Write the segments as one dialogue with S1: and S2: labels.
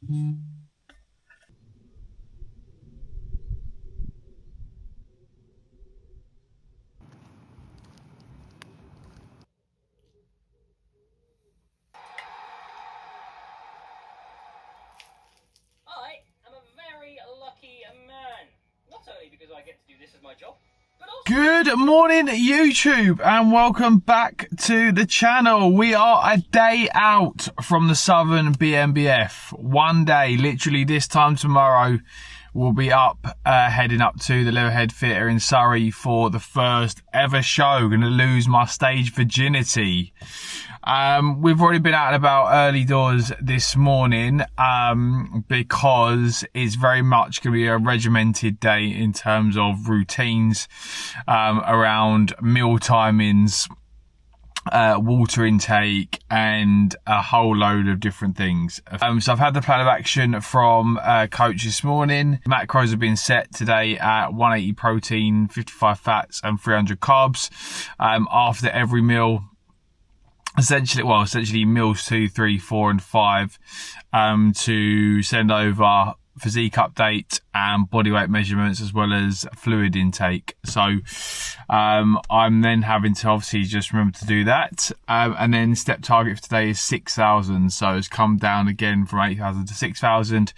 S1: I am a very lucky man. Not only because I get to do this as my job, but also...
S2: Good morning, YouTube, and welcome back to the channel. We are a day out from the Southern BNBF. One day, literally this time tomorrow, we'll be up, heading up to the Leatherhead Theatre in Surrey for the first ever show. Going to lose my stage virginity. We've already been out and about early doors this morning because it's very much going to be a regimented day in terms of routines around meal timings, water intake, and a whole load of different things. So I've had the plan of action from coach this morning. Macros have been set today at 180 protein, 55 fats and 300 carbs after every meal. Essentially meals 2, 3, 4 and 5 to send over physique update and body weight measurements as well as fluid intake. So I'm then having to obviously just remember to do that, and then step target for today is 6,000, so it's come down again from 8,000 to 6,000,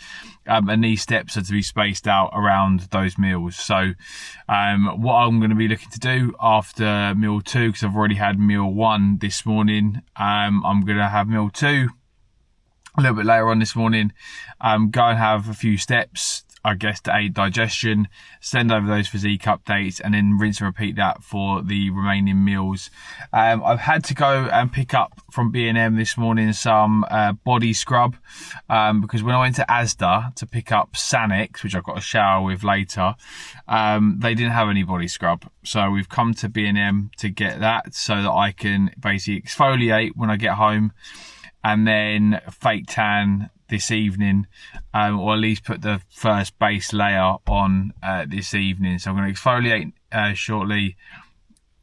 S2: and these steps are to be spaced out around those meals. So what I'm going to be looking to do after meal 2, because I've already had meal 1 this morning, I'm going to have meal 2 a little bit later on this morning, go and have a few steps, I guess, to aid digestion, send over those physique updates, and then rinse and repeat that for the remaining meals. I've had to go and pick up from B&M this morning some body scrub, because when I went to Asda to pick up Sanex, which I've got a shower with later, they didn't have any body scrub. So we've come to B&M to get that so that I can basically exfoliate when I get home, and then fake tan this evening, or at least put the first base layer on this evening. So I'm going to exfoliate shortly.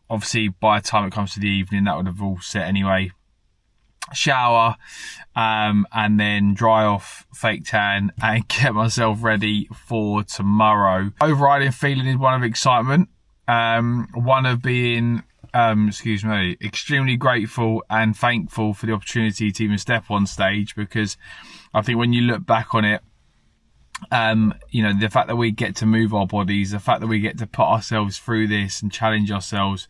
S2: Obviously, by the time it comes to the evening, that would have all set anyway. Shower, and then dry off, fake tan, and get myself ready for tomorrow. Overriding feeling is one of excitement, one of being extremely grateful and thankful for the opportunity to even step on stage, because I think when you look back on it, the fact that we get to move our bodies, the fact that we get to put ourselves through this and challenge ourselves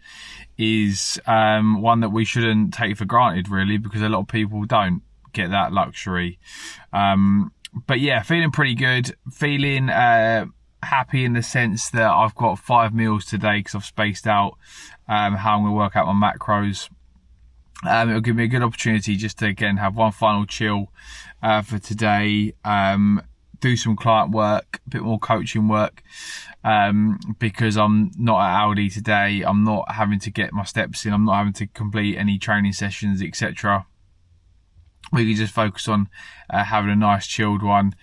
S2: is one that we shouldn't take for granted, really, because a lot of people don't get that luxury. But yeah, feeling pretty good, feeling happy in the sense that I've got 5 meals today because I've spaced out how I'm going to work out my macros. It'll give me a good opportunity just to, again, have one final chill for today, do some client work, a bit more coaching work, because I'm not at Audi today. I'm not having to get my steps in. I'm not having to complete any training sessions, etc. We can just focus on having a nice chilled one.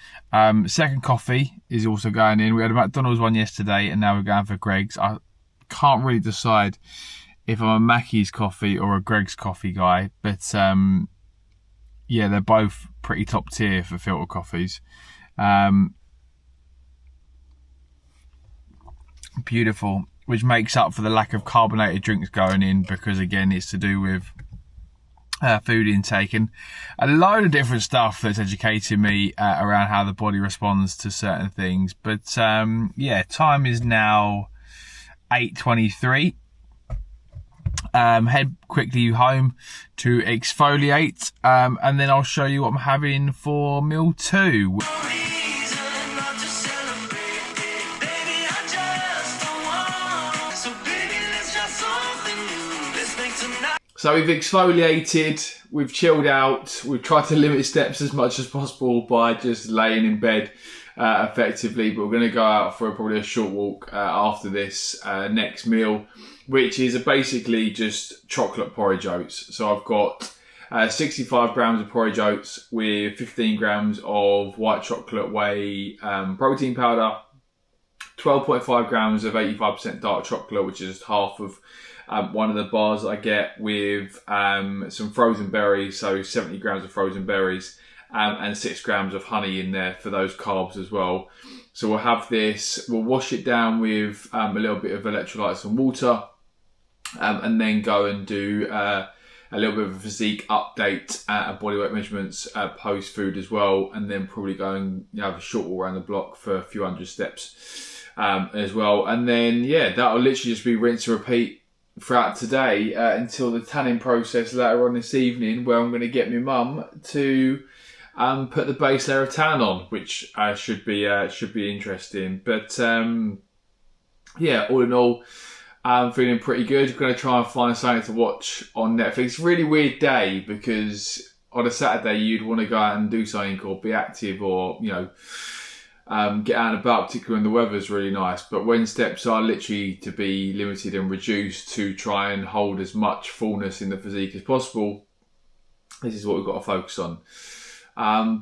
S2: Second coffee is also going in. We had a McDonald's one yesterday, and now we're going for Greg's. I can't really decide if I'm a Mackey's coffee or a Greg's coffee guy, but yeah, they're both pretty top tier for filter coffees. Beautiful, which makes up for the lack of carbonated drinks going in, because again, it's to do with food intake and a load of different stuff that's educating me around how the body responds to certain things. But yeah, time is now 8:23. Head quickly home to exfoliate, and then I'll show you what I'm having for meal 2. So we've exfoliated, we've chilled out, we've tried to limit steps as much as possible by just laying in bed effectively, but we're going to go out for probably a short walk after this next meal, which is basically just chocolate porridge oats. So I've got 65 grams of porridge oats with 15 grams of white chocolate whey protein powder, 12.5 grams of 85% dark chocolate, which is half of one of the bars that I get, with some frozen berries, so 70 grams of frozen berries, and 6 grams of honey in there for those carbs as well. So we'll have this, we'll wash it down with a little bit of electrolytes and water, and then go and do a little bit of a physique update and body weight measurements post food as well, and then probably go and have a short walk around the block for a few hundred steps as well. And then, yeah, that'll literally just be rinse and repeat throughout today until the tanning process later on this evening, where I'm going to get my mum to put the base layer of tan on, which should be interesting. But yeah, all in all, I'm feeling pretty good. I'm going to try and find something to watch on Netflix. Really weird day, because on a Saturday you'd want to go out and do something or be active, or get out and about, particularly when the weather's really nice. But when steps are literally to be limited and reduced to try and hold as much fullness in the physique as possible, this is what we've got to focus on.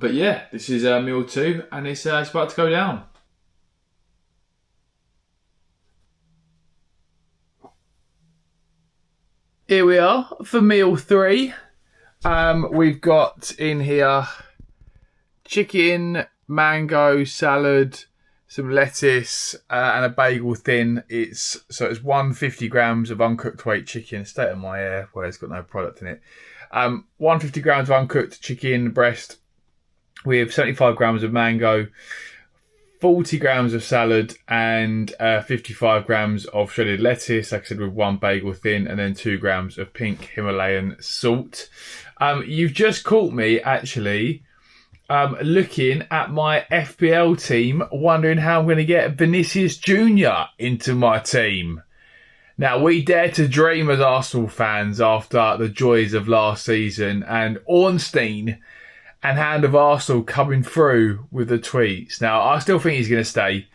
S2: But yeah, this is meal 2, and it's about to go down. Here we are for meal 3. We've got in here chicken, mango, salad, some lettuce, and a bagel thin. It's 150 grams of uncooked weight chicken. State of my hair where it's got no product in it. 150 grams of uncooked chicken breast with 75 grams of mango, 40 grams of salad, and 55 grams of shredded lettuce, like I said, with 1 bagel thin, and then 2 grams of pink Himalayan salt. You've just caught me, actually, looking at my FPL team, wondering how I'm going to get Vinicius Jr. into my team. Now, we dare to dream as Arsenal fans after the joys of last season, and Ornstein and Hand of Arsenal coming through with the tweets. Now, I still think he's going to stay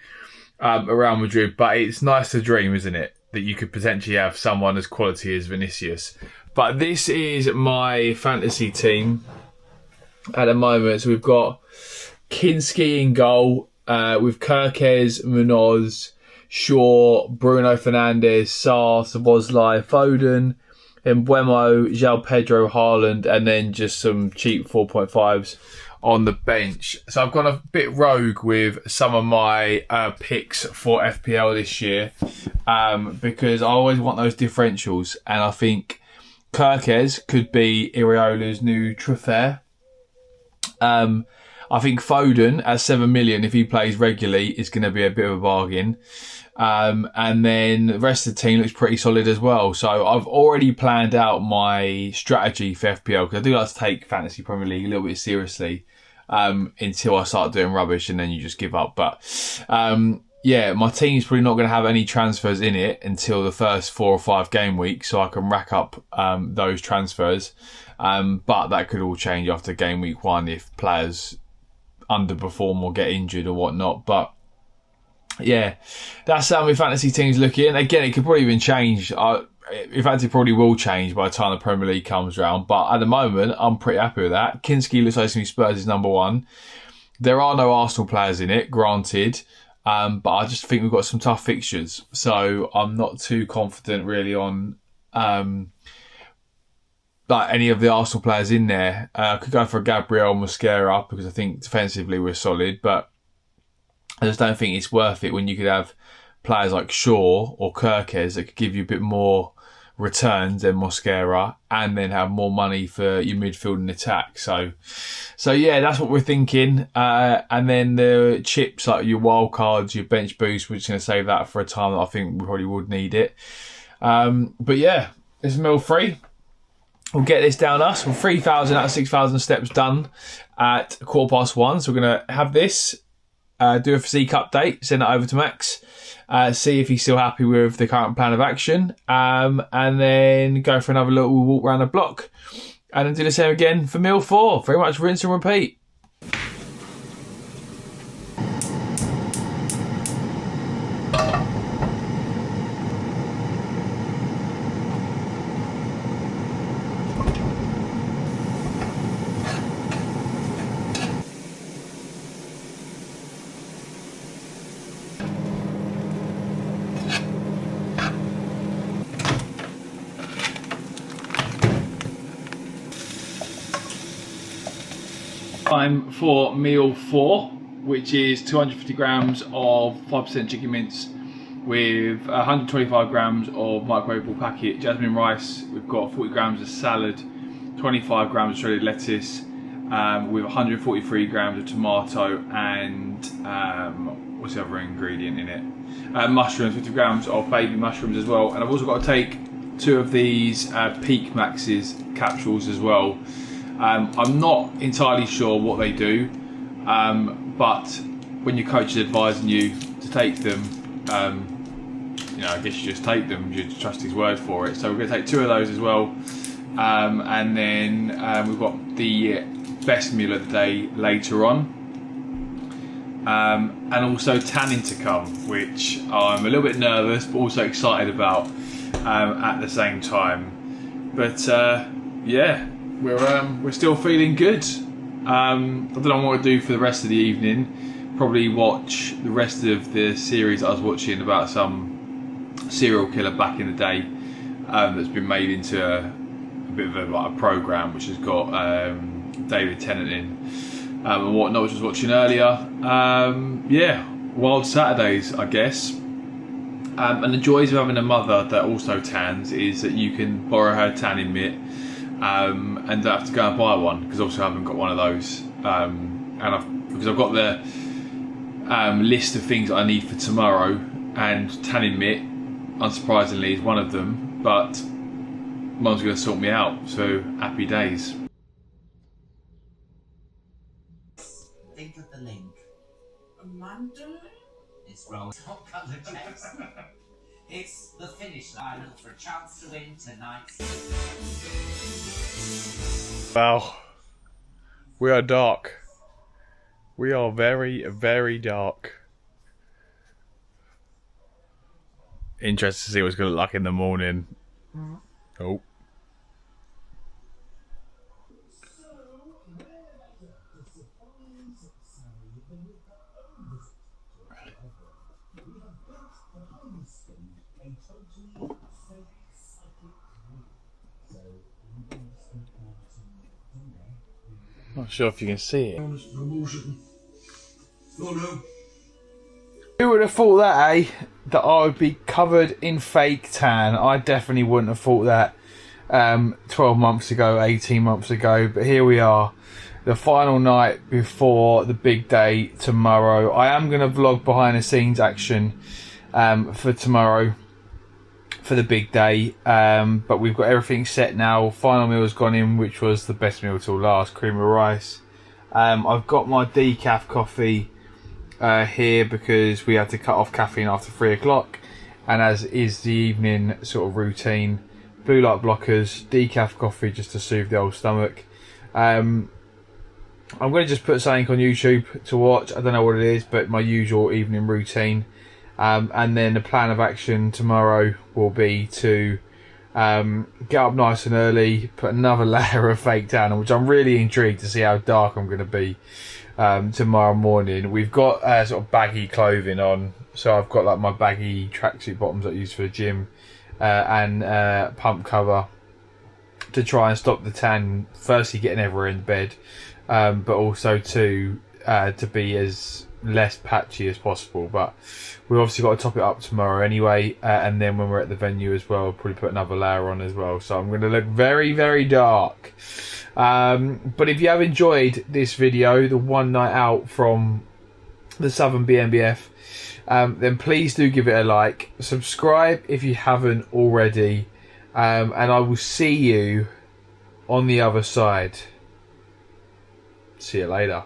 S2: around Madrid, but it's nice to dream, isn't it, that you could potentially have someone as quality as Vinicius. But this is my fantasy team at the moment. So we've got Kinski in goal, with Kirkes, Munoz, Shaw, Bruno Fernandes, Sarr, Szoboszlai, Foden, Mbeumo, João Pedro, Haaland, and then just some cheap 4.5s on the bench. So I've gone a bit rogue with some of my picks for FPL this year, because I always want those differentials, and I think Kirkes could be Iraola's new Truffaut. I think Foden at 7 million, if he plays regularly, is going to be a bit of a bargain. And then the rest of the team looks pretty solid as well. So I've already planned out my strategy for FPL, because I do like to take Fantasy Premier League a little bit seriously until I start doing rubbish, and then you just give up. But yeah, my team's probably not going to have any transfers in it until the first 4 or 5 game weeks, so I can rack up those transfers. But that could all change after game week 1 if players underperform or get injured or whatnot. But yeah, that's how my fantasy team's looking. Again, it could probably even change. In fact, it probably will change by the time the Premier League comes round. But at the moment, I'm pretty happy with that. Kinski looks like Spurs is number 1. There are no Arsenal players in it, granted. But I just think we've got some tough fixtures. So I'm not too confident really on like any of the Arsenal players in there. I could go for Gabriel Mosquera because I think defensively we're solid, but I just don't think it's worth it when you could have players like Shaw or Kirkes that could give you a bit more returns than Mosquera, and then have more money for your midfield and attack. So yeah, that's what we're thinking. And then the chips, like your wild cards, your bench boost, we're just going to save that for a time that I think we probably would need it. But yeah, it's meal 3. We'll get this down us. We're 3,000 out of 6,000 steps done at 1:15. So we're going to have this, do a physique update, send it over to Max, see if he's still happy with the current plan of action, and then go for another little walk around the block, and then do the same again for meal 4. Very much rinse and repeat. Time for meal 4, which is 250 grams of 5% chicken mince with 125 grams of microwavable packet jasmine rice. We've got 40 grams of salad, 25 grams of shredded lettuce, with 143 grams of tomato and what's the other ingredient in it? Mushrooms, 50 grams of baby mushrooms as well. And I've also got to take 2 of these Peak Max's capsules as well. I'm not entirely sure what they do, but when your coach is advising you to take them, you know, I guess you just take them, you just trust his word for it. So we're going to take 2 of those as well. And then we've got the best meal of the day later on. And also tanning to come, which I'm a little bit nervous but also excited about at the same time. But yeah, we're still feeling good. I don't know what to do for the rest of the evening. Probably watch the rest of the series I was watching about some serial killer back in the day, that's been made into a bit of a program, which has got David Tennant in and whatnot, which I was watching earlier. Yeah, wild Saturdays, I guess. And the joys of having a mother that also tans is that you can borrow her tanning mitt and don't have to go and buy one, because obviously I haven't got one of those. Because I've got the list of things I need for tomorrow, and tanning mitt, unsurprisingly, is one of them. But Mum's going to sort me out, so happy days.
S3: Think of the link.
S4: Amanda?
S3: It's wrong. Top cut the checks. It's the finish line. Look for a chance to win tonight.
S2: Wow, we are dark. We are very, very dark. Interested to see what it's going to look like in the morning. Oh. Not sure if you can see it. Who would have thought that, eh? That I would be covered in fake tan. I definitely wouldn't have thought that 12 months ago, 18 months ago. But here we are, the final night before the big day tomorrow. I am going to vlog behind the scenes action for tomorrow, for the big day. But we've got everything set now. Final meal has gone in, which was the best meal till last, cream of rice. I've got my decaf coffee here because we had to cut off caffeine after 3 o'clock, and as is the evening sort of routine, blue light blockers, decaf coffee just to soothe the old stomach. I'm going to just put something on YouTube to watch. I don't know what it is, but my usual evening routine. And then the plan of action tomorrow will be to get up nice and early, put another layer of fake tan on, which I'm really intrigued to see how dark I'm going to be tomorrow morning. We've got sort of baggy clothing on, so I've got like my baggy tracksuit bottoms that I use for the gym and pump cover to try and stop the tan, firstly getting everywhere in bed, but also to be as less patchy as possible. But we've obviously got to top it up tomorrow anyway, and then when we're at the venue as well, we'll probably put another layer on as well, so I'm going to look very, very dark. But if you have enjoyed this video, the one night out from the Southern BNBF, then please do give it a like, subscribe if you haven't already, and I will see you on the other side. See you later.